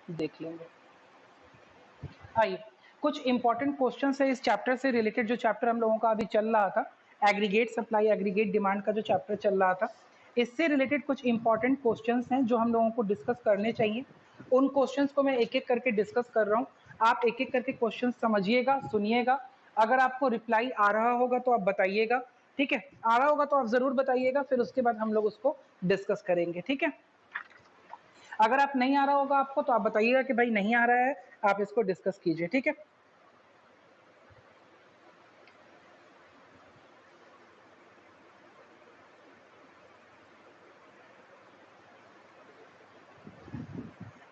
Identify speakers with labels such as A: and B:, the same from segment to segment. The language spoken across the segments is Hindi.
A: देख लेंगे। आइए, कुछ इंपॉर्टेंट क्वेश्चन है इस चैप्टर से रिलेटेड, जो चैप्टर हम लोगों का अभी चल रहा था, एग्रीगेट सप्लाई एग्रीगेट डिमांड का जो चैप्टर चल रहा था, इससे रिलेटेड कुछ इंपॉर्टेंट क्वेश्चंस हैं जो हम लोगों को डिस्कस करने चाहिए। उन क्वेश्चंस को मैं एक एक करके डिस्कस कर रहा हूँ, आप एक एक करके क्वेश्चन समझिएगा, सुनिएगा। अगर आपको रिप्लाई आ रहा होगा तो आप बताइएगा, ठीक है? आ रहा होगा तो आप जरूर बताइएगा, फिर उसके बाद हम लोग उसको डिस्कस करेंगे, ठीक है? अगर आप नहीं आ रहा होगा आपको तो आप बताइएगा कि भाई नहीं आ रहा है, आप इसको डिस्कस कीजिए, ठीक है?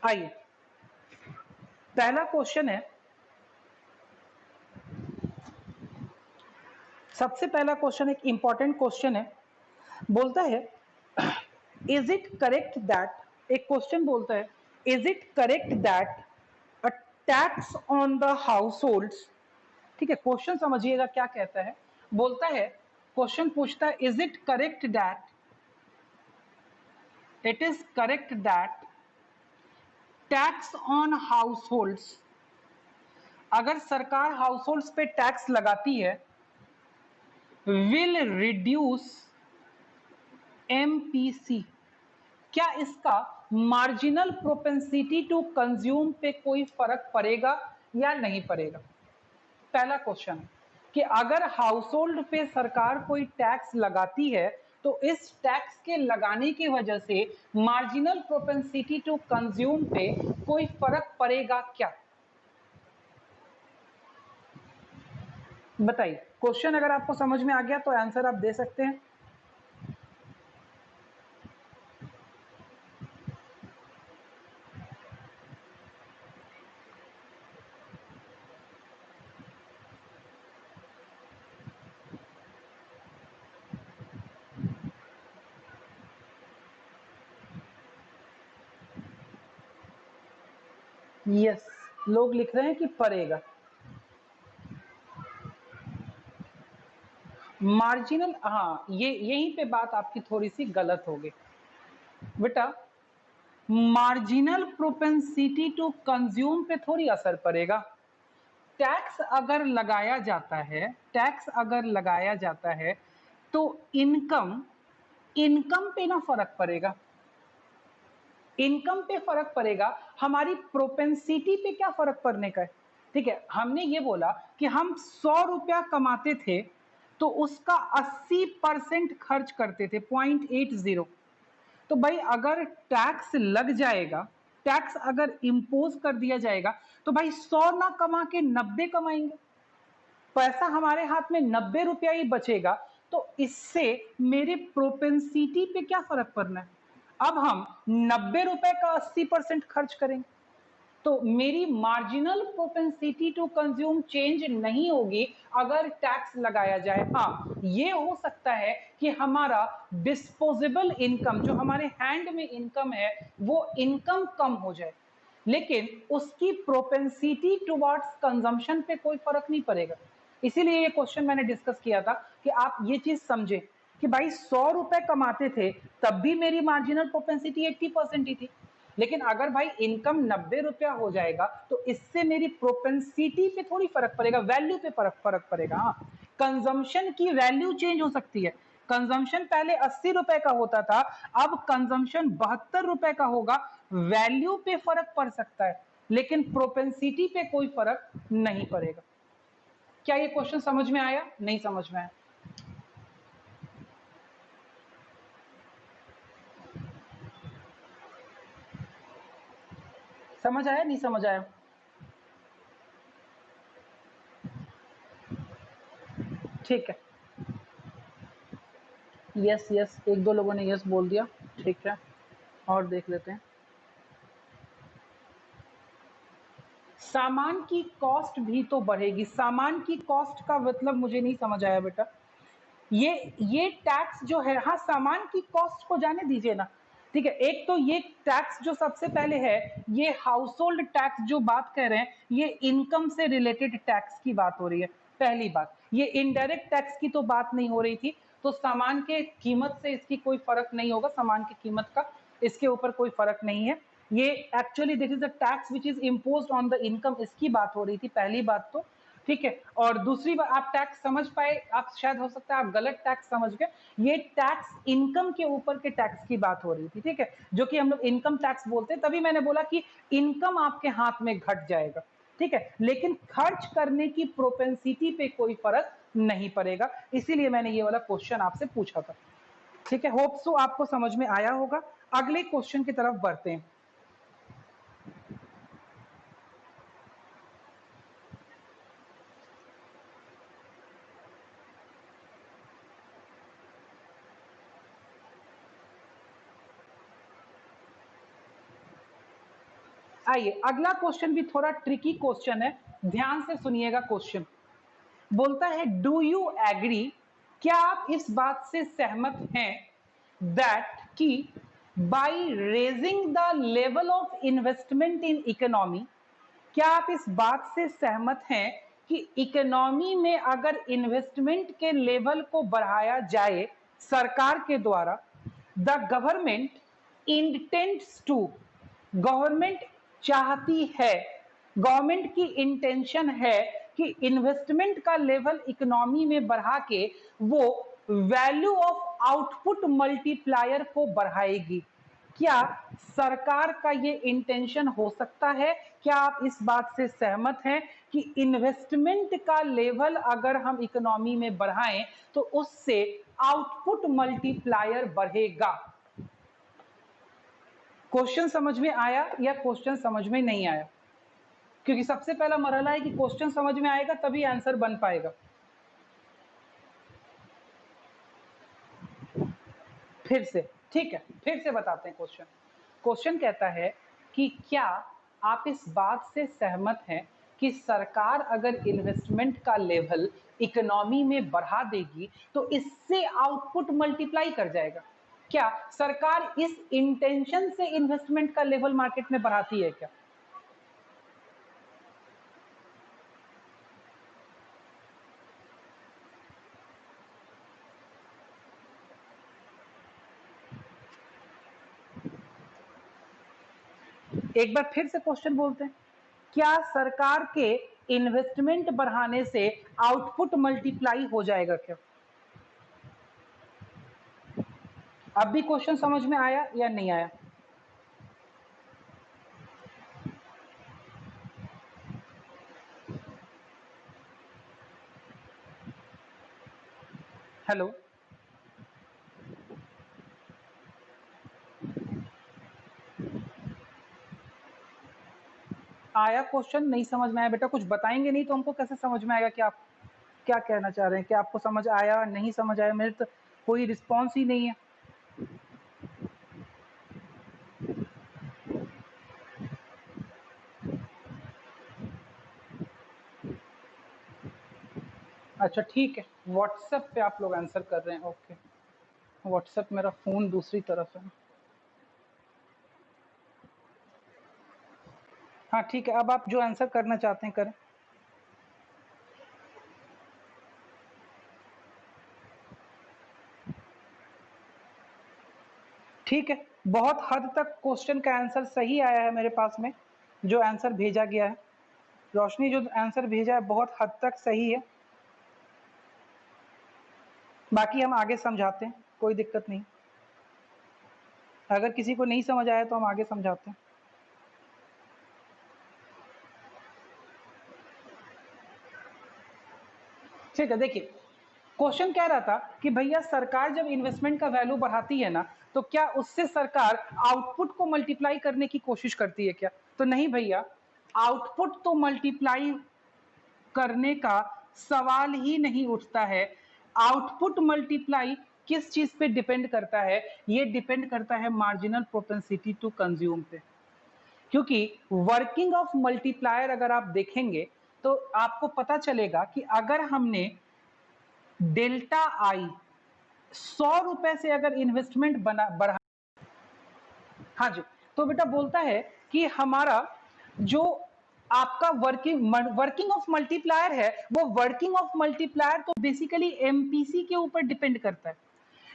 A: आइए, पहला क्वेश्चन है, सबसे पहला क्वेश्चन एक इंपॉर्टेंट क्वेश्चन है, बोलता है इज इट करेक्ट दैट, एक क्वेश्चन बोलता है is it correct that a tax on the house holds, ठीक है? क्वेश्चन समझिएगा क्या कहता है। बोलता है, क्वेश्चन पूछता है is it correct that, it is correct that tax on house holds, अगर सरकार हाउस होल्ड्स पे टैक्स लगाती है, विल रिड्यूस एमपीसी, क्या इसका मार्जिनल प्रोपेंसिटी टू कंज्यूम पे कोई फर्क पड़ेगा या नहीं पड़ेगा? पहला क्वेश्चन है कि अगर हाउस होल्ड पे सरकार कोई टैक्स लगाती है तो इस टैक्स के लगाने की वजह से मार्जिनल प्रोपेंसिटी टू कंज्यूम पे कोई फर्क पड़ेगा क्या? बताइए। क्वेश्चन अगर आपको समझ में आ गया तो आंसर आप दे सकते हैं। यस, लोग लिख रहे हैं कि पड़ेगा। मार्जिनल, हाँ, ये यहीं पे बात आपकी थोड़ी सी गलत हो गई बेटा। मार्जिनल प्रोपेंसिटी टू कंज्यूम पे थोड़ी असर पड़ेगा। टैक्स अगर लगाया जाता है, टैक्स अगर लगाया जाता है तो इनकम, इनकम पे ना फर्क पड़ेगा, इनकम पे फर्क पड़ेगा, हमारी प्रोपेंसिटी पे क्या फर्क पड़ने का है? ठीक है, हमने ये बोला कि हम 100 रुपया कमाते थे तो उसका 80% खर्च करते थे, 0.80। तो भाई अगर टैक्स लग जाएगा, टैक्स अगर इम्पोज कर दिया जाएगा तो भाई 100 ना कमा के 90 कमाएंगे, पैसा हमारे हाथ में 90 रुपया ही बचेगा, तो इससे मेरे प्रोपेंसिटी पे क्या फर्क पड़ना है? अब हम 90 रुपए का 80% खर्च करेंगे तो मेरी marginal propensity to consume change नहीं होगी अगर टैक्स लगाया जाए। हाँ, ये हो सकता है कि हमारा डिस्पोजेबल इनकम, जो हमारे हैंड में इनकम है, वो इनकम कम हो जाए, लेकिन उसकी प्रोपेंसिटी टुवर्ड्स कंजम्पशन पे कोई फर्क नहीं पड़ेगा। इसीलिए ये क्वेश्चन मैंने डिस्कस किया था कि आप ये चीज समझे कि भाई 100 रुपए कमाते थे तब भी मेरी मार्जिनल प्रोपेंसिटी 80% ही थी, लेकिन अगर भाई इनकम 90 रुपया हो जाएगा तो इससे मेरी प्रोपेंसिटी पे थोड़ी फर्क पड़ेगा, वैल्यू पे फर्क पड़ेगा। हाँ, कंजम्पशन की वैल्यू चेंज हो सकती है। कंजम्पशन पहले 80 रुपए का होता था, अब कंजम्पशन 72 रुपए का होगा, वैल्यू पे फर्क पड़ सकता है लेकिन प्रोपेंसिटी पे कोई फर्क नहीं पड़ेगा। क्या ये क्वेश्चन समझ में आया? नहीं समझ में आया? समझ आया? नहीं समझ आया? ठीक है, यस यस, एक दो लोगों ने यस बोल दिया, ठीक है, और देख लेते हैं। सामान की कॉस्ट भी तो बढ़ेगी, सामान की कॉस्ट का मतलब मुझे नहीं समझ आया बेटा। ये टैक्स जो है, हाँ, सामान की कॉस्ट को जाने दीजिए ना, ठीक है। एक तो ये टैक्स जो सबसे पहले है, ये हाउस होल्ड टैक्स जो बात कर रहे हैं, ये इनकम से रिलेटेड टैक्स की बात हो रही है। पहली बात, ये इनडायरेक्ट टैक्स की तो बात नहीं हो रही थी, तो सामान के कीमत से इसकी कोई फर्क नहीं होगा, सामान की कीमत का इसके ऊपर कोई फर्क नहीं है। ये actually this is the tax which is imposed on the income, इसकी बात हो रही थी पहली बात तो, ठीक है। और दूसरी बात, आप टैक्स समझ पाए, आप शायद हो सकता है आप गलत टैक्स समझ गए, ये टैक्स इनकम के ऊपर के टैक्स की बात हो रही थी, ठीक है, जो कि हम लोग इनकम टैक्स बोलते हैं। तभी मैंने बोला कि इनकम आपके हाथ में घट जाएगा, ठीक है, लेकिन खर्च करने की प्रोपेंसिटी पे कोई फर्क नहीं पड़ेगा, इसीलिए मैंने ये वाला क्वेश्चन आपसे पूछा था, ठीक है। होप सो आपको समझ में आया होगा। अगले क्वेश्चन की तरफ बढ़ते हैं। आइए, अगला क्वेश्चन भी थोड़ा ट्रिकी क्वेश्चन है, ध्यान से सुनिएगा। क्वेश्चन बोलता है, डू यू एग्री, क्या आप इस बात से सहमत हैं दैट कि by raising the level of investment in economy, क्या आप इस बात से सहमत हैं कि इकोनॉमी में अगर इन्वेस्टमेंट के लेवल को बढ़ाया जाए सरकार के द्वारा, the government intends to, government चाहती है, गवर्नमेंट की इंटेंशन है कि इन्वेस्टमेंट का लेवल इकोनॉमी में बढ़ा के वो वैल्यू ऑफ आउटपुट मल्टीप्लायर को बढ़ाएगी। क्या सरकार का ये इंटेंशन हो सकता है? क्या आप इस बात से सहमत हैं कि इन्वेस्टमेंट का लेवल अगर हम इकोनॉमी में बढ़ाएं तो उससे आउटपुट मल्टीप्लायर बढ़ेगा? क्वेश्चन समझ में आया या क्वेश्चन समझ में नहीं आया? क्योंकि सबसे पहला मरहला है कि क्वेश्चन समझ में आएगा तभी आंसर बन पाएगा। फिर से, ठीक है, फिर से बताते हैं क्वेश्चन। क्वेश्चन कहता है कि क्या आप इस बात से सहमत हैं कि सरकार अगर इन्वेस्टमेंट का लेवल इकोनॉमी में बढ़ा देगी तो इससे आउटपुट मल्टीप्लाई कर जाएगा? क्या सरकार इस इंटेंशन से इन्वेस्टमेंट का लेवल मार्केट में बढ़ाती है क्या? एक बार फिर से क्वेश्चन बोलते हैं, क्या सरकार के इन्वेस्टमेंट बढ़ाने से आउटपुट मल्टीप्लाई हो जाएगा क्या? अब भी क्वेश्चन समझ में आया या नहीं आया? हेलो, आया क्वेश्चन? नहीं समझ में आया बेटा? कुछ बताएंगे नहीं तो हमको कैसे समझ में आएगा कि आप क्या कहना चाह रहे हैं? क्या आपको समझ आया, नहीं समझ आया? मेरे तो कोई रिस्पॉन्स ही नहीं है। अच्छा ठीक है, व्हाट्सएप पे आप लोग आंसर कर रहे हैं, ओके। व्हाट्सएप, मेरा फोन दूसरी तरफ है। हाँ ठीक है, अब आप जो आंसर करना चाहते हैं करें। ठीक है, बहुत हद तक क्वेश्चन का आंसर सही आया है मेरे पास में, जो आंसर भेजा गया है। रोशनी, जो आंसर भेजा है बहुत हद तक सही है, बाकी हम आगे समझाते हैं, कोई दिक्कत नहीं। अगर किसी को नहीं समझ आया तो हम आगे समझाते हैं। ठीक है, देखिए क्वेश्चन कह रहा था कि भैया सरकार जब इन्वेस्टमेंट का वैल्यू बढ़ाती है ना, तो क्या उससे सरकार आउटपुट को मल्टीप्लाई करने की कोशिश करती है क्या? तो नहीं भैया, आउटपुट तो मल्टीप्लाई करने का सवाल ही नहीं उठता है। आउटपुट मल्टीप्लाई किस चीज पे डिपेंड करता है? ये डिपेंड करता है मार्जिनल प्रोपेंसिटी टू कंज्यूम पे। क्योंकि वर्किंग ऑफ मल्टीप्लायर अगर आप देखेंगे तो आपको पता चलेगा कि अगर हमने डेल्टा आई 100 रुपए से अगर इन्वेस्टमेंट बना बढ़ा, हाँ जी, तो बेटा बोलता है कि हमारा जो आपका वर्किंग ऑफ मल्टीप्लायर है, वो वर्किंग ऑफ मल्टीप्लायर तो बेसिकली एमपीसी के ऊपर डिपेंड करता है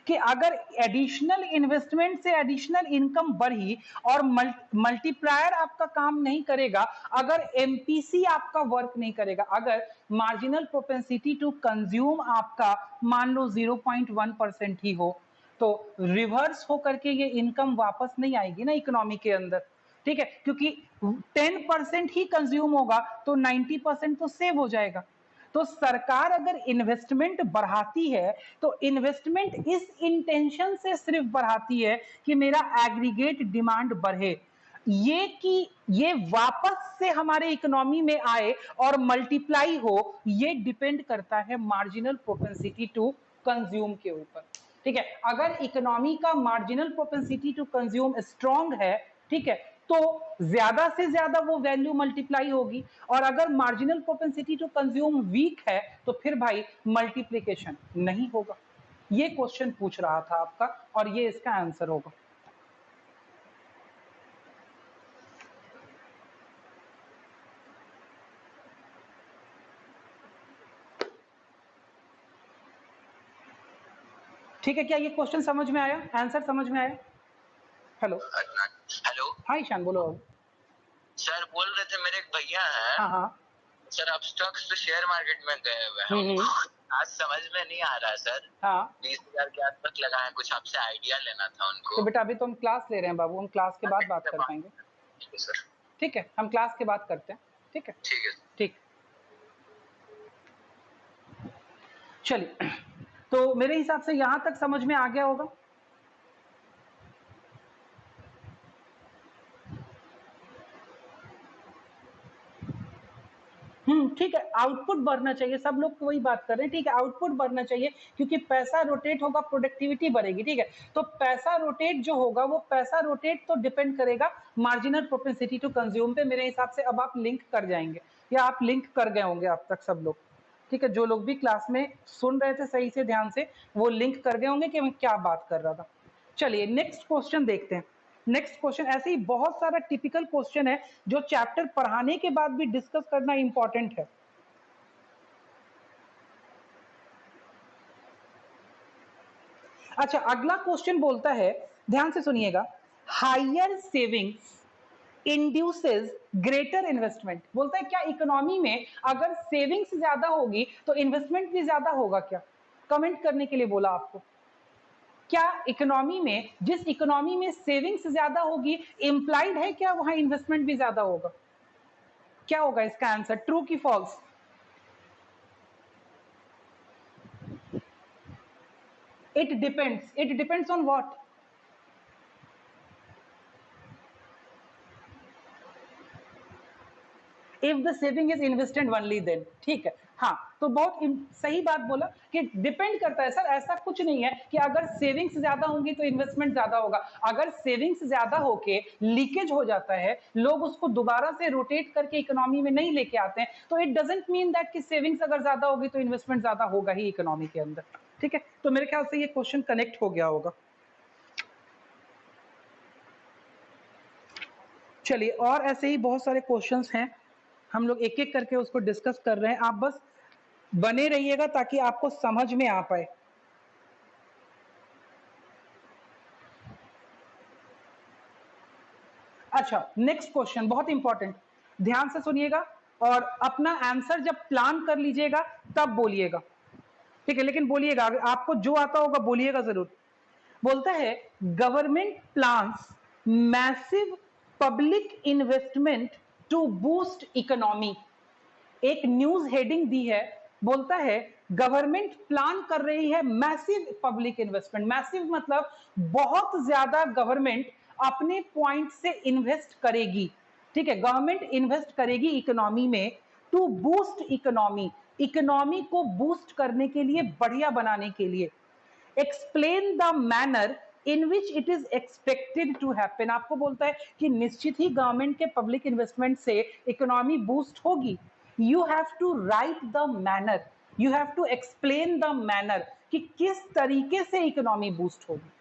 A: कि अगर एडिशनल इन्वेस्टमेंट से एडिशनल इनकम बढ़ी और मल्टीप्लायर आपका काम नहीं करेगा, अगर एमपीसी आपका वर्क नहीं करेगा, अगर मार्जिनल प्रोपेंसिटी टू कंज्यूम आपका मान लो 0.1% ही हो, तो रिवर्स होकर के ये इनकम वापस नहीं आएगी ना इकोनॉमी के अंदर, ठीक है, क्योंकि 10% ही कंज्यूम होगा तो 90% तो सेव हो जाएगा। तो सरकार अगर इन्वेस्टमेंट बढ़ाती है तो इन्वेस्टमेंट इस इंटेंशन से सिर्फ बढ़ाती है कि मेरा एग्रीगेट डिमांड बढ़े, ये कि ये वापस से हमारे इकोनॉमी में आए और मल्टीप्लाई हो, ये डिपेंड करता है मार्जिनल प्रोपेंसिटी टू कंज्यूम के ऊपर, ठीक है। अगर इकोनॉमी का marginal propensity to consume strong है, ठीक है, तो ज्यादा से ज्यादा वो वैल्यू मल्टीप्लाई होगी, और अगर marginal propensity to consume weak है तो फिर भाई मल्टीप्लिकेशन नहीं होगा। ये क्वेश्चन पूछ रहा था आपका और ये इसका आंसर होगा। ठीक है, क्या ये क्वेश्चन समझ में आया, आंसर समझ में आया? हेलो
B: हेलो,
A: हाँ ईशान बोलो।
B: सर बोल रहे थे मेरे एक भैया हैं,
A: हाँ हाँ
B: सर आप स्टॉक्स पे शेयर मार्केट में गए हुए हैं, आज समझ में नहीं आ रहा सर।
A: हाँ
B: 20,000 के आसपास लगाए, कुछ आपसे आइडिया लेना था उनको।
A: तो बेटा अभी तो हम क्लास ले रहे हैं बाबू, हम क्लास के बाद बात कर पाएंगे।
B: ठीक है सर,
A: ठीक है, हम क्लास के बाद करते हैं, ठीक है
B: ठीक है
A: ठीक। चलिए, तो मेरे हिसाब से यहां तक समझ में आ गया होगा। ठीक है, आउटपुट बढ़ना चाहिए, सब लोग तो वही बात कर रहे हैं, ठीक है, आउटपुट बढ़ना चाहिए क्योंकि पैसा रोटेट होगा, प्रोडक्टिविटी बढ़ेगी, ठीक है। तो पैसा रोटेट जो होगा वो पैसा रोटेट तो डिपेंड करेगा मार्जिनल प्रोपेंसिटी टू कंज्यूम पे। मेरे हिसाब से अब आप लिंक कर जाएंगे या आप लिंक कर गए होंगे अब तक सब लोग, ठीक है, जो लोग भी क्लास में सुन रहे थे सही से ध्यान से वो लिंक कर गए होंगे कि मैं क्या बात कर रहा था। चलिए नेक्स्ट क्वेश्चन देखते हैं। नेक्स्ट क्वेश्चन ऐसे ही बहुत सारा टिपिकल क्वेश्चन है जो चैप्टर पढ़ाने के बाद भी डिस्कस करना इंपॉर्टेंट है। अच्छा, अगला क्वेश्चन बोलता है, ध्यान से सुनिएगा, higher savings induces greater investment. बोलता है क्या इकोनॉमी में अगर सेविंग्स ज्यादा होगी तो इन्वेस्टमेंट भी ज्यादा होगा क्या? कमेंट करने के लिए बोला आपको। क्या इकोनॉमी में, जिस इकोनॉमी में सेविंग्स ज्यादा होगी, इंप्लाइड है क्या वहां इन्वेस्टमेंट भी ज्यादा होगा? क्या होगा इसका आंसर, ट्रू की false? It depends on what? If the saving is invested only then, ठीक है। हाँ, तो बहुत सही बात बोला कि डिपेंड करता है सर, ऐसा कुछ नहीं है कि अगर सेविंग्स ज्यादा होंगी तो इन्वेस्टमेंट ज्यादा होगा। अगर सेविंग्स ज्यादा होके लीकेज हो जाता है, लोग उसको दोबारा से रोटेट करके इकोनॉमी में नहीं लेके आते हैं, तो इट डजंट मीन दैट कि सेविंग्स अगर ज्यादा होगी तो इन्वेस्टमेंट ज्यादा होगा ही इकोनॉमी के अंदर, ठीक है। तो मेरे ख्याल से ये क्वेश्चन कनेक्ट हो गया होगा। चलिए, और ऐसे ही बहुत सारे क्वेश्चंस हैं, हम लोग एक एक करके उसको डिस्कस कर रहे हैं, आप बस बने रहिएगा ताकि आपको समझ में आ पाए। अच्छा, नेक्स्ट क्वेश्चन बहुत इंपॉर्टेंट, ध्यान से सुनिएगा और अपना आंसर जब प्लान कर लीजिएगा तब बोलिएगा, ठीक है, लेकिन बोलिएगा, आपको जो आता होगा बोलिएगा जरूर। बोलता है government plans massive public investment to boost economy. एक न्यूज हेडिंग दी है, बोलता है गवर्नमेंट प्लान कर रही है मैसिव पब्लिक इन्वेस्टमेंट। मैसिव मतलब बहुत ज्यादा गवर्नमेंट अपने पॉइंट से इन्वेस्ट करेगी, ठीक है, गवर्नमेंट इन्वेस्ट करेगी इकोनॉमी में टू बूस्ट इकोनॉमी, इकोनॉमी को बूस्ट करने के लिए, बढ़िया बनाने के लिए। Explain the manner in which it is expected to happen. आपको बोलता है कि निश्चित ही गवर्नमेंट के पब्लिक इन्वेस्टमेंट से इकोनॉमी बूस्ट होगी। You have to write the manner, you have to explain the manner कि किस तरीके से इकोनॉमी बूस्ट होगी।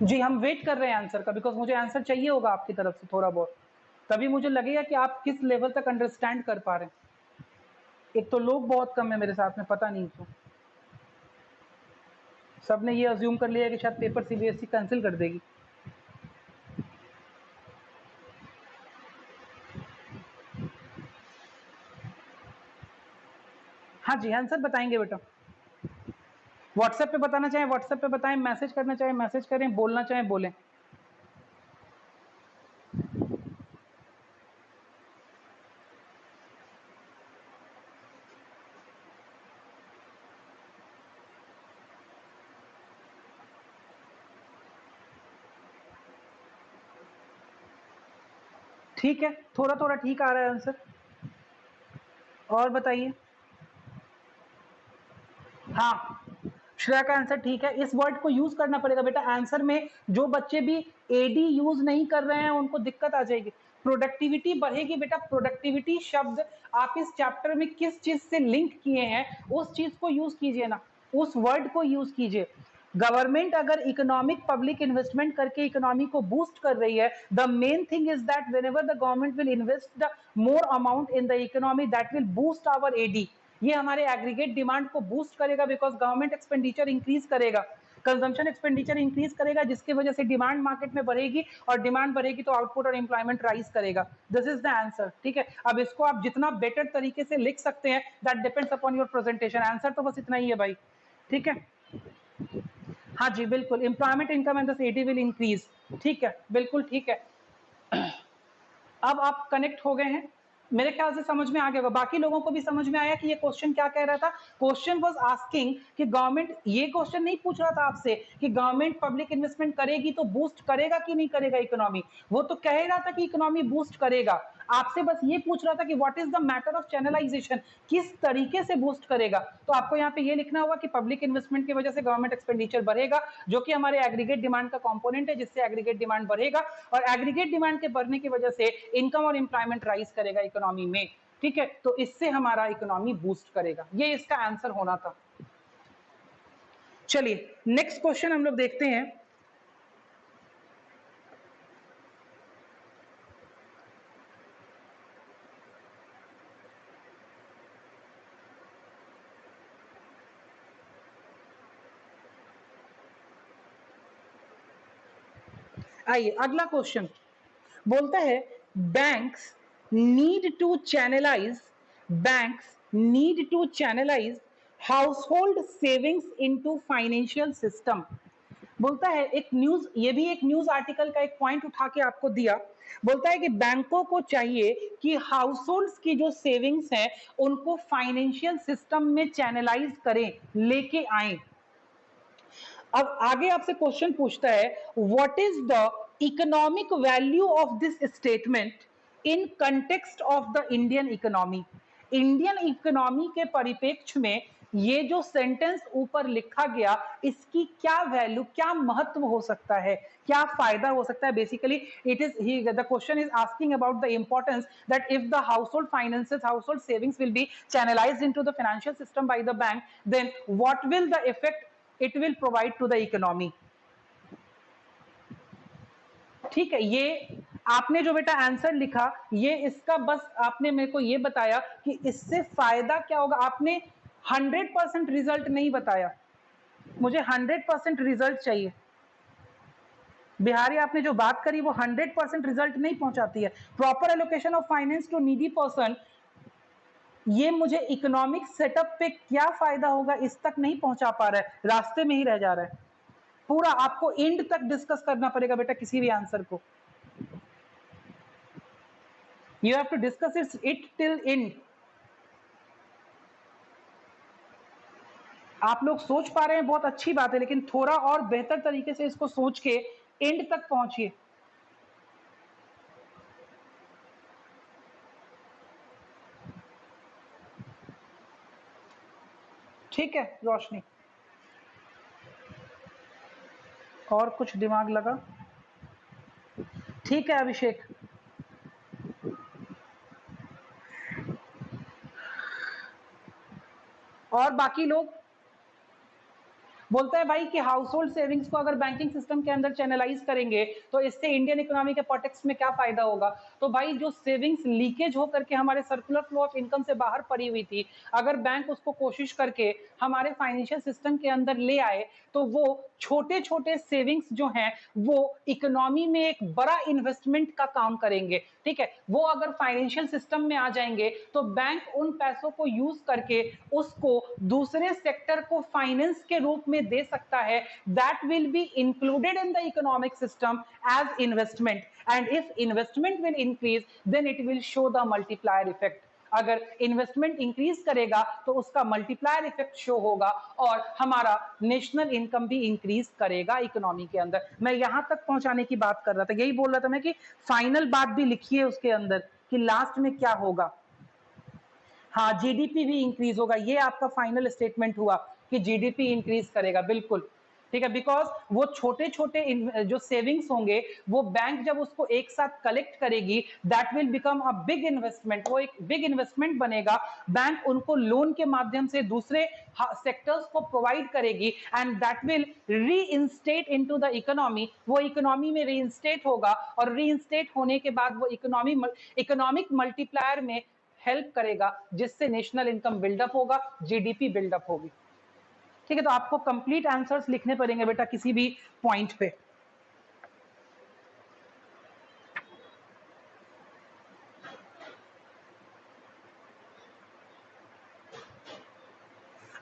A: जी, हम वेट कर रहे हैं आंसर का, बिकॉज मुझे आंसर चाहिए होगा आपकी तरफ से थोड़ा बहुत, तभी मुझे लगेगा कि आप किस लेवल तक अंडरस्टैंड कर पा रहे हैं। एक तो लोग बहुत कम है मेरे साथ में, पता नहीं क्यों सबने ये अज्यूम कर लिया कि शायद पेपर सीबीएसई कैंसिल कर देगी। हाँ जी, आंसर बताएंगे बेटा। व्हाट्सएप पे बताना चाहें व्हाट्सएप पे बताएं, मैसेज करना चाहें मैसेज करें, बोलना चाहें बोलें। ठीक है, थोड़ा थोड़ा ठीक आ रहा है आंसर। और बताइए। हाँ, श्रेया का आंसर ठीक है। इस वर्ड को यूज करना पड़ेगा बेटा आंसर में। जो बच्चे भी एडी यूज नहीं कर रहे हैं उनको दिक्कत आ जाएगी। प्रोडक्टिविटी बढ़ेगी बेटा, प्रोडक्टिविटी शब्द आप इस चैप्टर में किस चीज से लिंक किए हैं उस चीज को यूज कीजिए ना, उस वर्ड को यूज कीजिए। गवर्नमेंट अगर इकोनॉमिक पब्लिक इन्वेस्टमेंट करके इकोनॉमी को बूस्ट कर रही है, the main thing is that whenever the government will invest the more amount in the economy that will boost our AD. ये हमारे एग्रीगेट डिमांड को बूस्ट करेगा, बिकॉज गवर्नमेंट एक्सपेंडिचर इंक्रीज करेगा, कंजम्पशन एक्सपेंडिचर इंक्रीज करेगा, जिसकी वजह से डिमांड मार्केट में बढ़ेगी, और डिमांड बढ़ेगी तो आउटपुट और एम्प्लॉयमेंट राइज करेगा। This is the answer. ठीक है, अब इसको आप जितना बेटर तरीके से लिख सकते हैं that depends upon your presentation. Answer तो बस इतना ही है भाई। ठीक है, हाँ जी बिल्कुल, employment income and the AD will increase. ठीक है, बिल्कुल ठीक है। अब आप कनेक्ट हो गए हैं, मेरे ख्याल से समझ में आ गया होगा। बाकी लोगों को भी समझ में आया कि ये क्वेश्चन क्या कह रहा था। क्वेश्चन वाज आस्किंग कि गवर्नमेंट, ये क्वेश्चन नहीं पूछ रहा था आपसे कि गवर्नमेंट पब्लिक इन्वेस्टमेंट करेगी तो बूस्ट करेगा कि नहीं करेगा इकोनॉमी, वो तो कह रहा था कि इकोनॉमी बूस्ट करेगा। आपसे बस ये पूछ रहा था कि what is the matter of channelisation, किस तरीके से बूस्ट करेगा। तो आपको यहाँ पे ये लिखना होगा कि पब्लिक इन्वेस्टमेंट की वजह से गवर्नमेंट एक्सपेंडिचर बढ़ेगा, जो कि हमारे एग्रीगेट डिमांड का कंपोनेंट है, जिससे एग्रीगेट डिमांड बढ़ेगा, और एग्रीगेट डिमांड के बढ़ने की वजह से इनकम और एम्प्लॉयमेंट राइज करेगा इकोनॉमी में। ठीक है, तो इससे हमारा इकोनॉमी बूस्ट करेगा, ये इसका आंसर होना था। चलिए नेक्स्ट क्वेश्चन हम लोग देखते हैं। आइए अगला क्वेश्चन बोलता है, banks need to channelize banks need to channelize household savings into financial system. बोलता है एक न्यूज, ये भी एक न्यूज आर्टिकल का एक पॉइंट उठा के आपको दिया। बोलता है कि बैंकों को चाहिए कि हाउस होल्ड्स की जो सेविंग्स हैं उनको फाइनेंशियल सिस्टम में चैनलाइज करें, लेके आए। अब आगे आपसे क्वेश्चन पूछता है, what is the economic value of this statement in context of the Indian economy. Indian economy के परिप्रेक्ष्य में ये जो सेंटेंस ऊपर लिखा गया, इसकी क्या वैल्यू, क्या महत्व हो सकता है, क्या फायदा हो सकता है। Basically it is the question is asking about the importance that if the household finances, household savings will be channelized into the financial system by the bank, then what will the effect it will provide to the economy। ठीक है, ये आपने जो बेटा आंसर लिखा, ये इसका बस आपने मेरे को ये बताया कि इससे फायदा क्या होगा। आपने 100% रिजल्ट नहीं बताया, मुझे 100% रिजल्ट चाहिए। बिहारी आपने जो बात करी वो 100% रिजल्ट नहीं पहुंचाती है। Proper allocation of finance to needy person, ये मुझे इकोनॉमिक सेटअप पे क्या फायदा होगा इस तक नहीं पहुंचा पा रहा है, रास्ते में ही रह जा रहा है। पूरा आपको एंड तक डिस्कस करना पड़ेगा बेटा किसी भी आंसर को। You have to discuss it till end. आप लोग सोच पा रहे हैं बहुत अच्छी बात है, लेकिन थोड़ा और बेहतर तरीके से इसको सोच के एंड तक पहुंचिए। ठीक है रोशनी, और कुछ दिमाग लगा? ठीक है अभिषेक। और बाकी लोग बोलता है भाई कि हाउस होल्ड सेविंग्स को अगर बैंकिंग सिस्टम के अंदर चैनलाइज करेंगे तो इससे इंडियन इकोनॉमी के कॉन्टेक्स्ट में क्या फायदा होगा। तो भाई जो सेविंग्स लीकेज होकर के हमारे सर्कुलर फ्लो ऑफ इनकम से बाहर पड़ी हुई थी, अगर बैंक उसको कोशिश करके हमारे फाइनेंशियल सिस्टम के अंदर ले आए तो वो छोटे छोटे सेविंग्स जो हैं वो इकोनॉमी में एक बड़ा इन्वेस्टमेंट का काम करेंगे। ठीक है, वो अगर फाइनेंशियल सिस्टम में आ जाएंगे तो बैंक उन पैसों को यूज करके उसको दूसरे सेक्टर को फाइनेंस के रूप में दे सकता है। That will be included in the economic system as investment, and if investment will increase then it will show the multiplier effect. अगर इन्वेस्टमेंट इंक्रीज करेगा तो उसका मल्टीप्लायर इफेक्ट शो होगा और हमारा नेशनल इनकम भी इंक्रीज करेगा इकोनॉमी के अंदर। मैं यहां तक पहुंचाने की बात कर रहा था, यही बोल रहा था मैं कि फाइनल बात भी लिखिए उसके अंदर कि लास्ट में क्या होगा। हाँ, जीडीपी भी इंक्रीज होगा, ये आपका फाइनल स्टेटमेंट हुआ कि जीडीपी इंक्रीज करेगा, बिल्कुल ठीक है। बिकॉज वो छोटे छोटे जो सेविंग्स होंगे वो बैंक जब उसको एक साथ कलेक्ट करेगी that will become a big investment, वो एक बिग इन्वेस्टमेंट बनेगा। बैंक उनको लोन के माध्यम से दूसरे सेक्टर्स को प्रोवाइड करेगी एंड दैट विल री इंस्टेट इनटू द इकोनॉमी, वो इकोनॉमी में री इंस्टेट होगा और री इंस्टेट होने के बाद वो इकोनॉमिक मल्टीप्लायर में हेल्प करेगा जिससे नेशनल इनकम बिल्डअप होगा, जीडीपी बिल्डअप होगी। ठीक है, तो आपको कंप्लीट आंसर्स लिखने पड़ेंगे बेटा किसी भी पॉइंट पे।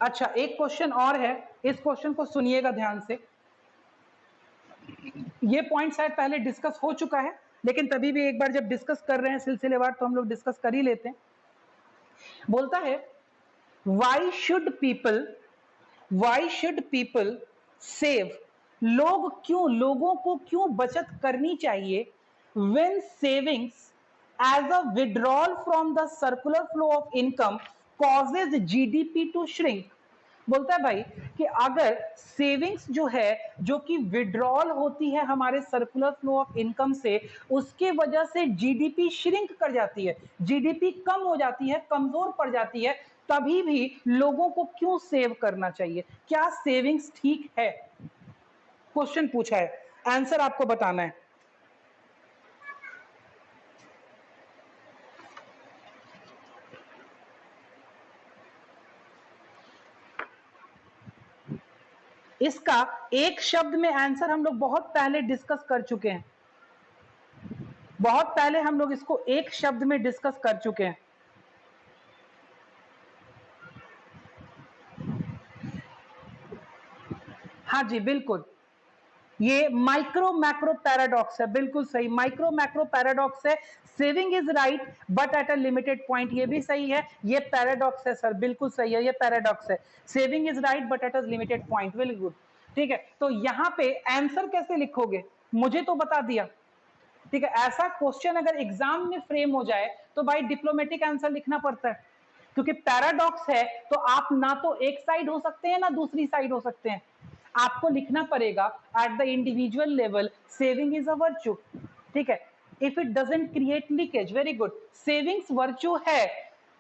A: अच्छा, एक क्वेश्चन और है, इस क्वेश्चन को सुनिएगा ध्यान से। ये पॉइंट शायद पहले डिस्कस हो चुका है लेकिन तभी भी एक बार जब डिस्कस कर रहे हैं सिलसिलेवार तो हम लोग डिस्कस कर ही लेते हैं। बोलता है वाई शुड पीपल सेव, लोगों को क्यों बचत करनी चाहिए when savings as a withdrawal from the circular flow of income causes GDP to shrink. बोलता है भाई कि अगर सेविंग्स जो है जो कि विड्रॉल होती है हमारे सर्कुलर फ्लो ऑफ इनकम से, उसके वजह से जीडीपी श्रिंक कर जाती है, जीडीपी कम हो जाती है, कमजोर पड़ जाती है, तभी भी लोगों को क्यों सेव करना चाहिए, क्या सेविंग्स ठीक है? क्वेश्चन पूछा है, आंसर आपको बताना है। इसका एक शब्द में आंसर हम लोग बहुत पहले डिस्कस कर चुके हैं, बहुत पहले हम लोग इसको एक शब्द में डिस्कस कर चुके हैं। हाँ जी बिल्कुल, ये माइक्रो मैक्रो पैराडॉक्स है, बिल्कुल सही, माइक्रो मैक्रो पैराडॉक्स है। Saving is right but at a limited point, ये भी सही है, ये पैराडॉक्स है सर, बिल्कुल सही है, ये पैराडॉक्स है। Saving is right but at a limited point, very good. ठीक है, तो यहां पे आंसर कैसे लिखोगे मुझे तो बता दिया। ठीक है, ऐसा क्वेश्चन अगर एग्जाम में फ्रेम हो जाए तो भाई डिप्लोमेटिक आंसर लिखना पड़ता है, क्योंकि पैराडॉक्स है तो आप ना तो एक साइड हो सकते हैं ना दूसरी साइड हो सकते हैं। आपको लिखना पड़ेगा at the individual level saving is a virtue. ठीक है, if it doesn't create leakage, very good, savings virtue है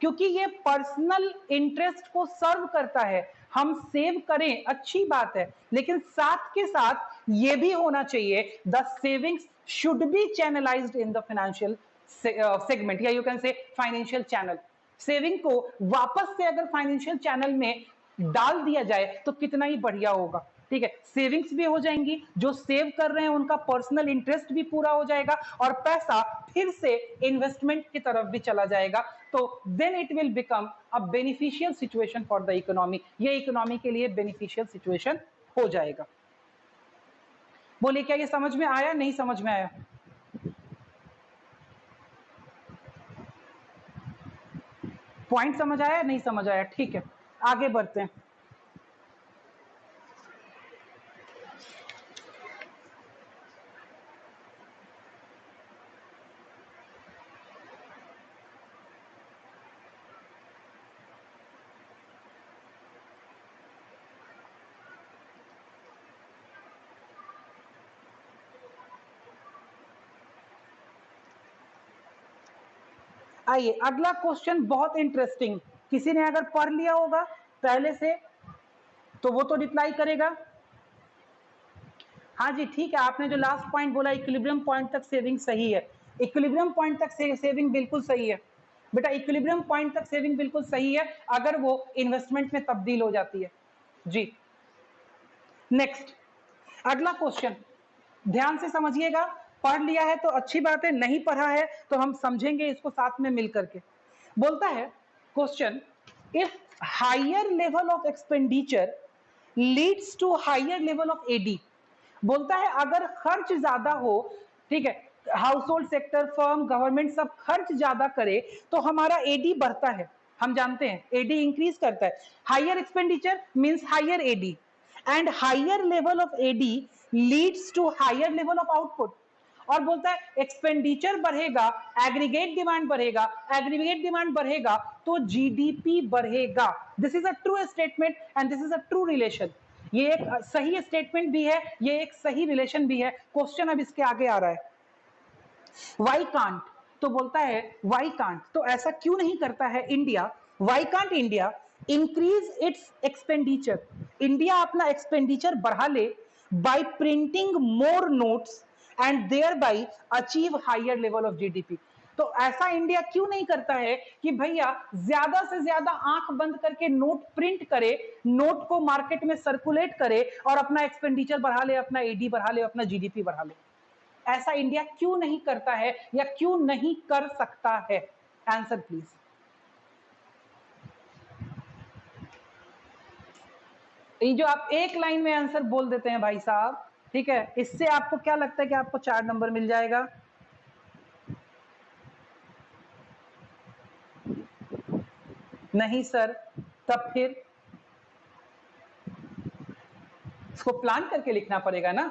A: क्योंकि ये पर्सनल इंटरेस्ट को सर्व करता है। हम सेव करें अच्छी बात है, लेकिन साथ के साथ ये भी होना चाहिए the savings should be channelised in the financial segment, या you can say financial channel. Saving को वापस से अगर फाइनेंशियल चैनल में डाल दिया जाए तो कितना ही बढ़िया होगा। ठीक है, सेविंग्स भी हो जाएंगी, जो सेव कर रहे हैं उनका पर्सनल इंटरेस्ट भी पूरा हो जाएगा और पैसा फिर से इन्वेस्टमेंट की तरफ भी चला जाएगा, तो then it will become a beneficial situation for the economy, ये इकोनॉमी के लिए बेनिफिशियल सिचुएशन हो जाएगा। बोलिए क्या ये समझ में आया, नहीं समझ में आया? पॉइंट समझ आया, नहीं समझ आया? ठीक है, आगे बढ़ते हैं। आइए अगला क्वेश्चन बहुत इंटरेस्टिंग, किसी ने अगर पढ़ लिया होगा पहले से तो वो तो रिप्लाई करेगा। हाँ जी ठीक है, आपने जो लास्ट पॉइंट बोला इक्विलिब्रियम पॉइंट तक सेविंग सही है, इक्विलिब्रियम पॉइंट तक सेविंग बिल्कुल सही है बेटा, इक्विलिब्रियम पॉइंट तक सेविंग बिल्कुल सही है अगर वो इन्वेस्टमेंट में तब्दील हो जाती है जी। नेक्स्ट अगला क्वेश्चन ध्यान से समझिएगा, पढ़ लिया है तो अच्छी बात है, नहीं पढ़ा है तो हम समझेंगे इसको साथ में मिलकर के। बोलता है question, if higher level of expenditure leads to higher level of AD, बोलता है अगर खर्च ज्यादा हो, ठीक है, household sector, firm, government सब खर्च ज्यादा करे तो हमारा एडी बढ़ता है, हम जानते हैं एडी इंक्रीज करता है, higher expenditure means higher AD and higher level of AD leads to higher level of output. और बोलता है एक्सपेंडिचर बढ़ेगा, एग्रीगेट डिमांड बढ़ेगा, एग्रीगेट डिमांड बढ़ेगा तो जीडीपी बढ़ेगा। This is a true statement and this is a true relation. ये एक सही स्टेटमेंट भी है, ये एक सही रिलेशन भी है। क्वेश्चन अब इसके आगे आ रहा है, वाई कांट, तो बोलता है वाई कांट, तो ऐसा क्यों नहीं करता है India, why can't India increase its expenditure, India अपना एक्सपेंडिचर बढ़ा ले by printing more notes and thereby achieve higher level of GDP. तो ऐसा इंडिया क्यों नहीं करता है कि भैया ज्यादा से ज्यादा आंख बंद करके नोट प्रिंट करे, नोट को मार्केट में सर्कुलेट करे और अपना एक्सपेंडिचर बढ़ा ले, अपना एडी बढ़ा ले, अपना जीडीपी बढ़ा ले। ऐसा इंडिया क्यों नहीं करता है या क्यों नहीं कर सकता है? Answer please. ये जो आप एक लाइन में आंसर बोल देते हैं भाई साहब, ठीक है, इससे आपको क्या लगता है कि आपको 4 नंबर मिल जाएगा? नहीं सर, तब फिर इसको प्लान करके लिखना पड़ेगा ना।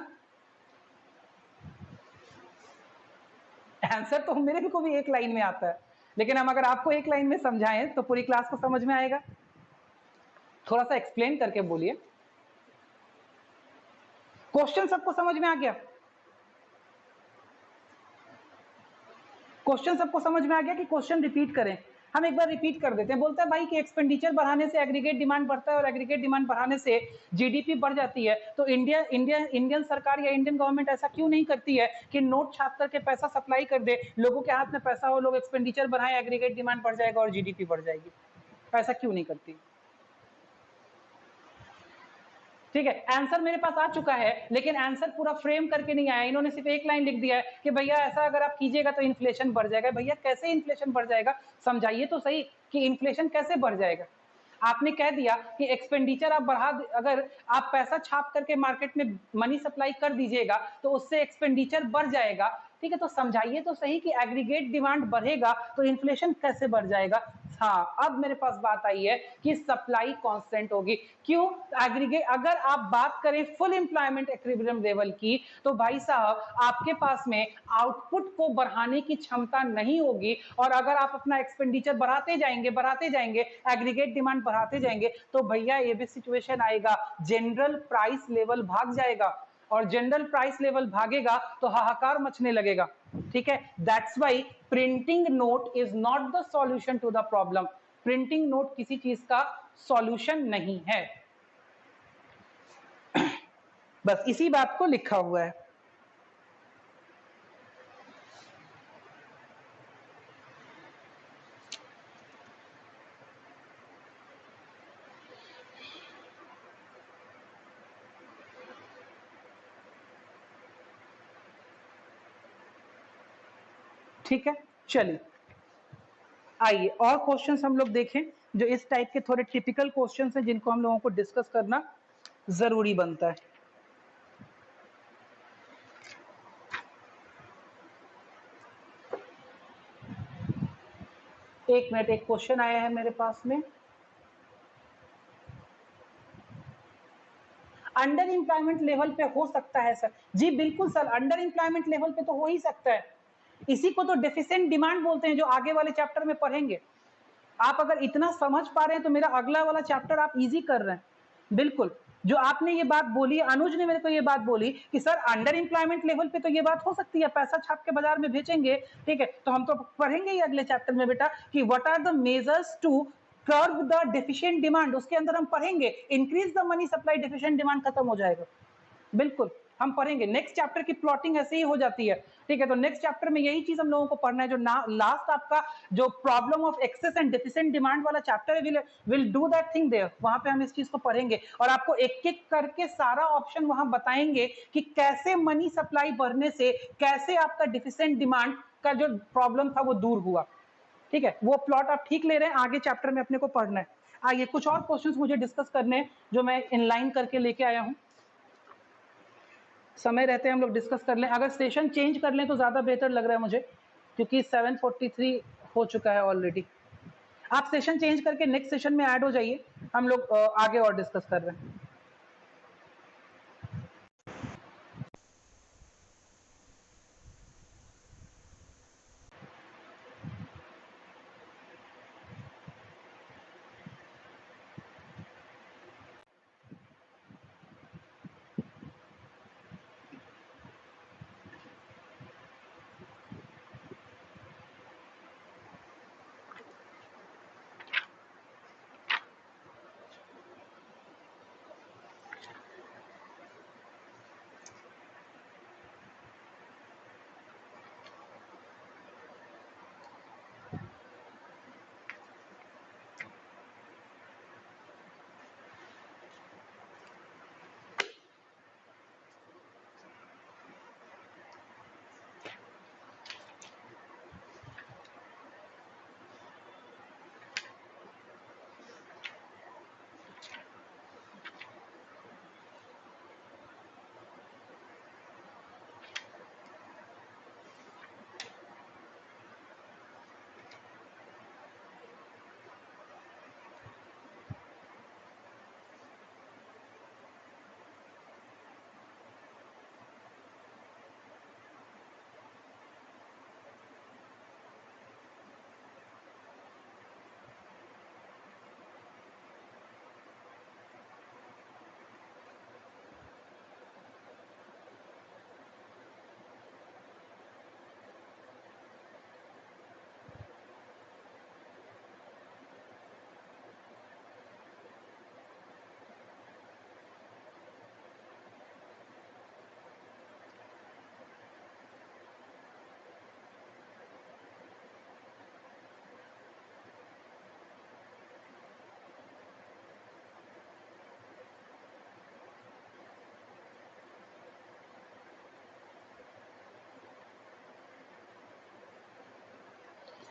A: आंसर तो मेरे को भी एक लाइन में आता है, लेकिन हम अगर आपको एक लाइन में समझाएं तो पूरी क्लास को समझ में आएगा। थोड़ा सा एक्सप्लेन करके बोलिए। क्वेश्चन सबको समझ में आ गया? क्वेश्चन सबको समझ में आ गया कि क्वेश्चन रिपीट करें? हम एक बार रिपीट कर देते हैं। बोलता है भाई कि एक्सपेंडिचर बढ़ाने से एग्रीगेट डिमांड बढ़ता है और एग्रीगेट डिमांड बढ़ाने से जीडीपी बढ़ जाती है, तो इंडियन सरकार या इंडियन गवर्नमेंट ऐसा क्यों नहीं करती है कि नोट छाप करके पैसा सप्लाई कर दे, लोगों के हाथ में पैसा हो, लोग एक्सपेंडिचर बढ़ाएं, एग्रीगेट डिमांड बढ़ जाएगा और जीडीपी बढ़ जाएगी? ऐसा क्यों नहीं करती? ठीक है, आंसर मेरे पास आ चुका है, लेकिन आंसर पूरा फ्रेम करके नहीं आया। इन्होंने सिर्फ एक लाइन लिख दिया है कि भैया ऐसा अगर आप कीजिएगा तो इन्फ्लेशन बढ़ जाएगा। भैया कैसे इन्फ्लेशन बढ़ जाएगा, समझाइए तो सही कि इन्फ्लेशन कैसे बढ़ जाएगा। आपने कह दिया कि एक्सपेंडिचर आप बढ़ा, अगर आप पैसा छाप करके मार्केट में मनी सप्लाई कर दीजिएगा तो उससे एक्सपेंडिचर बढ़ जाएगा। ठीक है, तो समझाइए तो सही कि एग्रीगेट डिमांड बढ़ेगा तो इन्फ्लेशन कैसे बढ़ जाएगा। हाँ, अब मेरे पास बात आई है कि सप्लाई कांस्टेंट होगी। क्यों? एग्रीगेट, अगर आप बात करें फुल एम्प्लॉयमेंट इक्विलिब्रियम लेवल की, तो भाई साहब आपके पास में आउटपुट को बढ़ाने की क्षमता नहीं होगी, और अगर आप अपना एक्सपेंडिचर बढ़ाते जाएंगे, एग्रीगेट डिमांड बढ़ाते जाएंगे, तो भैया ये भी सिचुएशन आएगा, जनरल प्राइस लेवल भाग जाएगा, और जनरल प्राइस लेवल भागेगा तो हाहाकार मचने लगेगा। ठीक है, that's why printing note is not the solution to the problem. Printing note किसी चीज का सॉल्यूशन नहीं है। बस इसी बात को लिखा हुआ है। ठीक है, चलिए आइए और क्वेश्चंस हम लोग देखें जो इस टाइप के थोड़े टिपिकल क्वेश्चंस हैं जिनको हम लोगों को डिस्कस करना जरूरी बनता है। एक मिनट, एक क्वेश्चन आया है मेरे पास में, अंडर एम्प्लॉयमेंट लेवल पे हो सकता है सर? जी बिल्कुल सर, अंडर एम्प्लॉयमेंट लेवल पे तो हो ही सकता है। इसी को तो डेफिशिएंट डिमांड बोलते हैं, जो आगे वाले चैप्टर में पढ़ेंगे। आप अगर इतना समझ पा रहे हैं तो मेरा अगला वाला चैप्टर आप इजी कर रहे हैं। बिल्कुल, जो आपने ये बात बोली, अनुज ने मेरे को ये बात बोली कि सर अंडर एम्प्लॉयमेंट लेवल पे तो ये बात हो सकती है, पैसा छाप के बाजार में बेचेंगे, ठीक है, तो हम तो पढ़ेंगे ही अगले चैप्टर में बेटा कि what are the measures to curve the deficient demand, उसके अंदर हम पढ़ेंगे increase the money supply, deficient demand खत्म हो जाएगा, बिल्कुल हम पढ़ेंगे। नेक्स्ट चैप्टर की प्लॉटिंग ऐसे ही हो जाती है, ठीक है। तो नेक्स्ट चैप्टर में यही चीज हम लोगों को पढ़ना है, जो लास्ट आपका जो problem of excess and deficient demand वाला चैप्टर है, will do that thing there, वहां पे हम इस चीज को पढ़ेंगे और आपको एक एक करके सारा ऑप्शन वहां बताएंगे कि कैसे मनी सप्लाई बढ़ने से कैसे आपका डिफिशिएंट डिमांड का जो प्रॉब्लम था वो दूर हुआ, ठीक है। वो प्लॉट आप ठीक ले रहे हैं, आगे चैप्टर में अपने को पढ़ना है। आइए कुछ और क्वेश्चंस मुझे डिस्कस करने हैं जो मैं इनलाइन करके लेके आया हूं, समय रहते हैं हम लोग डिस्कस कर लें। अगर सेशन चेंज कर लें तो ज्यादा बेहतर लग रहा है मुझे, क्योंकि 7:43 हो चुका है ऑलरेडी। आप सेशन चेंज करके नेक्स्ट सेशन में ऐड हो जाइए, हम लोग आगे और डिस्कस कर रहे हैं।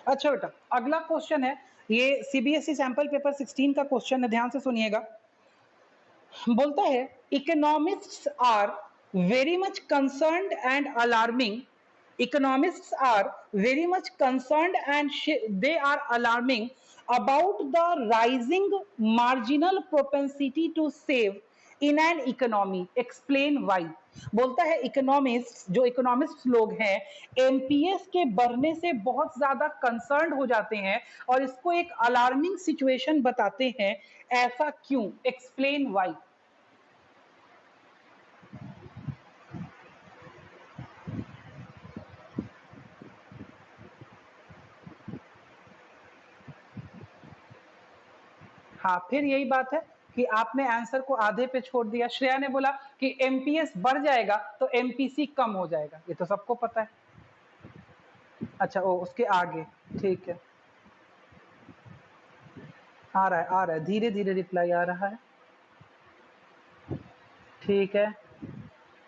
A: अच्छा बेटा, अगला क्वेश्चन है, ये सीबीएसई सैंपल पेपर 16 का क्वेश्चन है, ध्यान से सुनिएगा। बोलता है economists are very much concerned and alarming, economists are very much concerned and they are alarming about the rising marginal propensity to save in an economy, explain why। बोलता है इकोनॉमिस्ट, जो इकोनॉमिस्ट लोग हैं, एमपीएस के बढ़ने से बहुत ज्यादा कंसर्न हो जाते हैं और इसको एक अलार्मिंग सिचुएशन बताते हैं, ऐसा क्यों, एक्सप्लेन वाई। हाँ, फिर यही बात है कि आपने आंसर को आधे पे छोड़ दिया। श्रेया ने बोला कि एमपीएस बढ़ जाएगा तो एमपीसी कम हो जाएगा, ये तो सबको पता है। अच्छा, ओ उसके आगे, ठीक है, आ रहा है, धीरे धीरे रिप्लाई आ रहा है, ठीक है।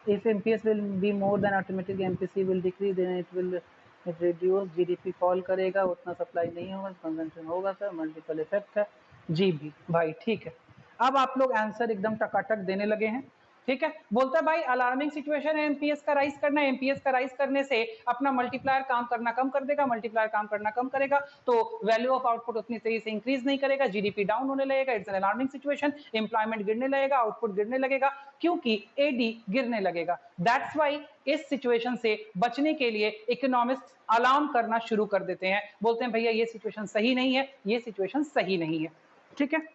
A: If MPS will be more then automatic MPC will decrease, then it will reduce, GDP fall करेगा, उतना सप्लाई नहीं होगा, कंजम्पशन होगा सर, मल्टीपल इफेक्ट है जी भी भाई, ठीक है। अब आप लोग आंसर एकदम टकाटक देने लगे हैं, ठीक है। बोलता है भाई अलार्मिंग सिचुएशन है, एमपीएस का राइज करना है, एमपीएस का राइज करने से अपना मल्टीप्लायर काम करना कम कर देगा, मल्टीप्लायर काम करना कम करेगा तो वैल्यू ऑफ आउटपुट उतनी सही से इंक्रीज नहीं करेगा, जीडीपी डाउन होने लगेगा, it's an alarming situation, employment गिरने लगेगा, आउटपुट गिरने लगेगा, क्योंकि एडी गिरने लगेगा। दैट्स वाई इस सिचुएशन से बचने के लिए इकोनॉमिस्ट अलार्म करना शुरू कर देते हैं, बोलते हैं भैया ये सिचुएशन सही नहीं है, ये सिचुएशन सही नहीं है, ठीक है।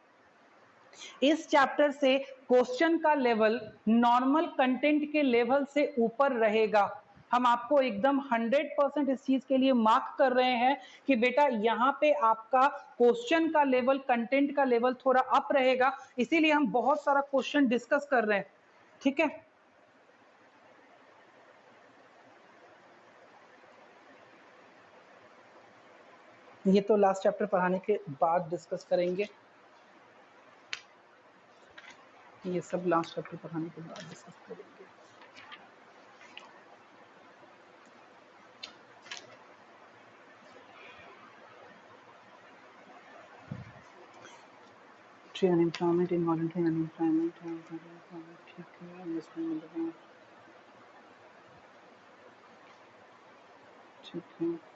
A: इस चैप्टर से क्वेश्चन का लेवल नॉर्मल कंटेंट के लेवल से ऊपर रहेगा, हम आपको एकदम 100% इस चीज के लिए मार्क कर रहे हैं कि बेटा यहाँ पे आपका क्वेश्चन का लेवल, कंटेंट का लेवल थोड़ा अप रहेगा, इसीलिए हम बहुत सारा क्वेश्चन डिस्कस कर रहे हैं, ठीक है। ये तो लास्ट चैप्टर पढ़ाने के बाद डिस्कस करेंगे, ये सब लास्ट चैप्टर पढ़ाने के बाद डिस्कस करेंगे। अनएम्प्लॉयमेंट, इनवॉलंटरी अनएम्प्लॉयमेंट, ठीक है, ठीक है।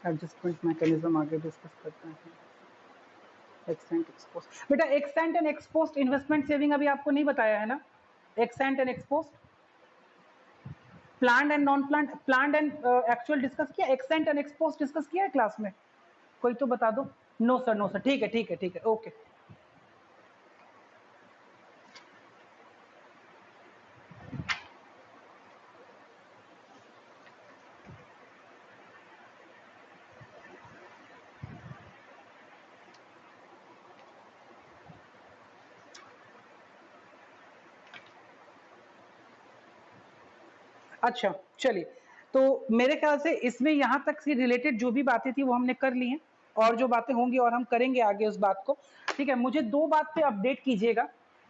A: एडजस्टमेंट मैकेनिज्म आगे डिस्कस करते हैं। एक्सटेंट एक्सपोस्ट, बेटा extent and ex post investment saving अभी आपको नहीं बताया है ना। Extent and ex post, planned and non planned, planned and actual discuss किया, एक्सटेंट एंड एक्सपोस्ट डिस्कस किया है क्लास में? कोई तो बता दो। नो सर, नो सर, ठीक है ठीक है ठीक है, ओके। अच्छा चलिए, तो मेरे ख्याल से इसमें यहाँ तक से रिलेटेड जो भी बातें थी वो हमने कर ली हैं, और जो बातें होंगी और हम करेंगे आगे उस बात को, ठीक है। मुझे दो बात पे अपडेट कीजिएगा।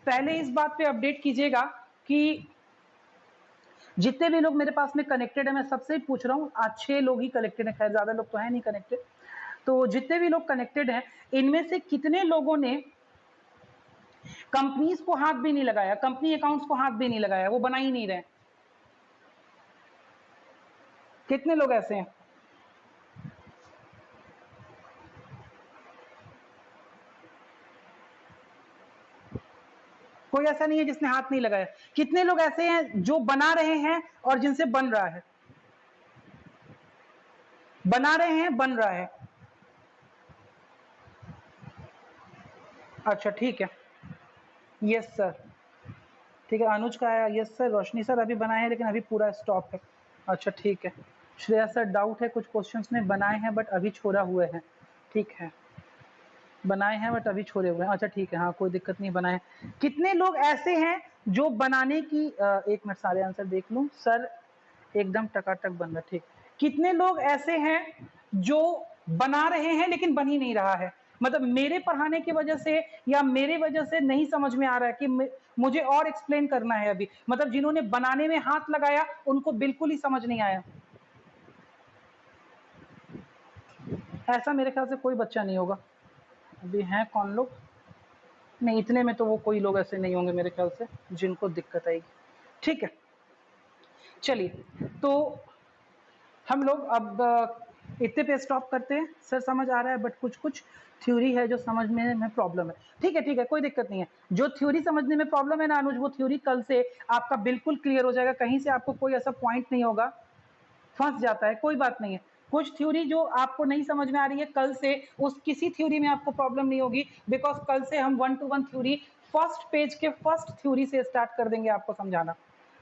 A: पहले इस बात पे अपडेट कीजिएगा कि जितने भी लोग मेरे पास में कनेक्टेड है, मैं सबसे ही पूछ रहा हूँ, आज 6 लोग ही कनेक्टेड है, खैर ज्यादा लोग तो है नहीं कनेक्टेड, तो जितने भी लोग कनेक्टेड हैं इनमें से कितने लोगों ने कंपनीज को हाथ भी नहीं लगाया, कंपनी अकाउंट्स को हाथ भी नहीं लगाया, वो बना ही नहीं रहे? कितने लोग ऐसे हैं? कोई ऐसा नहीं है जिसने हाथ नहीं लगाया। कितने लोग ऐसे हैं जो बना रहे हैं और जिनसे बन रहा है? बना रहे हैं, बन रहा है। अच्छा ठीक है, यस सर, ठीक है। अनुज का आया, यस सर। रोशनी सर अभी बनाए हैं लेकिन अभी पूरा स्टॉप है। अच्छा ठीक है। श्रेया सर डाउट है, कुछ क्वेश्चंस में बनाए हैं बट अभी छोड़ा हुए हैं, ठीक है, बनाए हैं बट अभी छोड़े हुए हैं। अच्छा ठीक है, हाँ कोई दिक्कत नहीं, बनाए। कितने लोग ऐसे हैं जो बनाने की एक मिनट सारे आंसर देख लूं सर, एकदम टकाटक बन रहा, ठीक। कितने लोग ऐसे हैं जो बना रहे हैं लेकिन बन ही नहीं रहा है, मतलब मेरे पढ़ाने की वजह से या मेरे वजह से नहीं समझ में आ रहा है कि मुझे और एक्सप्लेन करना है अभी, मतलब जिन्होंने बनाने में हाथ लगाया उनको बिल्कुल ही समझ नहीं आया। ऐसा मेरे ख्याल से कोई बच्चा नहीं होगा। अभी हैं कौन लोग? नहीं, इतने में तो वो कोई लोग ऐसे नहीं होंगे मेरे ख्याल से जिनको दिक्कत आएगी, ठीक है। चलिए, तो हम लोग अब इतने पे स्टॉप करते हैं। सर समझ आ रहा है बट कुछ कुछ थ्योरी है जो समझने में प्रॉब्लम है, ठीक है कोई दिक्कत नहीं है। जो थ्योरी समझने में प्रॉब्लम है ना अनुज, वो थ्योरी कल से आपका बिल्कुल क्लियर हो जाएगा, कहीं से आपको कोई ऐसा पॉइंट नहीं होगा फंस जाता है, कोई बात नहीं है। कुछ थ्योरी जो आपको नहीं समझ में आ रही है कल से, उस किसी थ्योरी में आपको प्रॉब्लम नहीं होगी, बिकॉज कल से हम 1 to 1 थ्योरी फर्स्ट पेज के फर्स्ट थ्योरी से स्टार्ट कर देंगे आपको समझाना,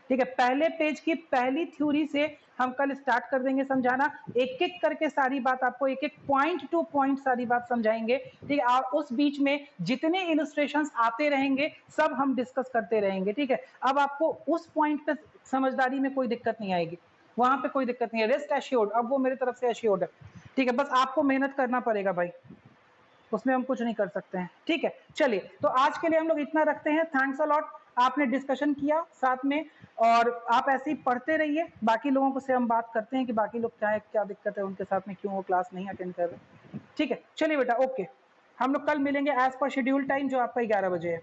A: ठीक है। पहले पेज की पहली थ्योरी से हम कल स्टार्ट कर देंगे समझाना, एक एक करके सारी बात आपको, एक एक पॉइंट टू पॉइंट सारी बात समझाएंगे, ठीक है। और उस बीच में जितने इलस्ट्रेशंस आते रहेंगे सब हम डिस्कस करते रहेंगे, ठीक है। अब आपको उस पॉइंट पे समझदारी में कोई दिक्कत नहीं आएगी, वहां पे कोई दिक्कत नहीं है, रेस्ट एश्योर्ड, अब वो मेरी तरफ से एश्योर्ड है, ठीक है। बस आपको मेहनत करना पड़ेगा भाई, उसमें हम कुछ नहीं कर सकते हैं, ठीक है। चलिए, तो आज के लिए हम लोग इतना रखते हैं। थैंक्स अ लॉट, आपने डिस्कशन किया साथ में, और आप ऐसे ही पढ़ते रहिए। बाकी लोगों से हम बात करते हैं कि बाकी लोग क्या दिक्कत है उनके साथ में, क्यों वो क्लास नहीं अटेंड कर रहे, ठीक है। चलिए बेटा, ओके, हम लोग कल मिलेंगे एज पर शेड्यूल टाइम जो आपका 11 बजे है।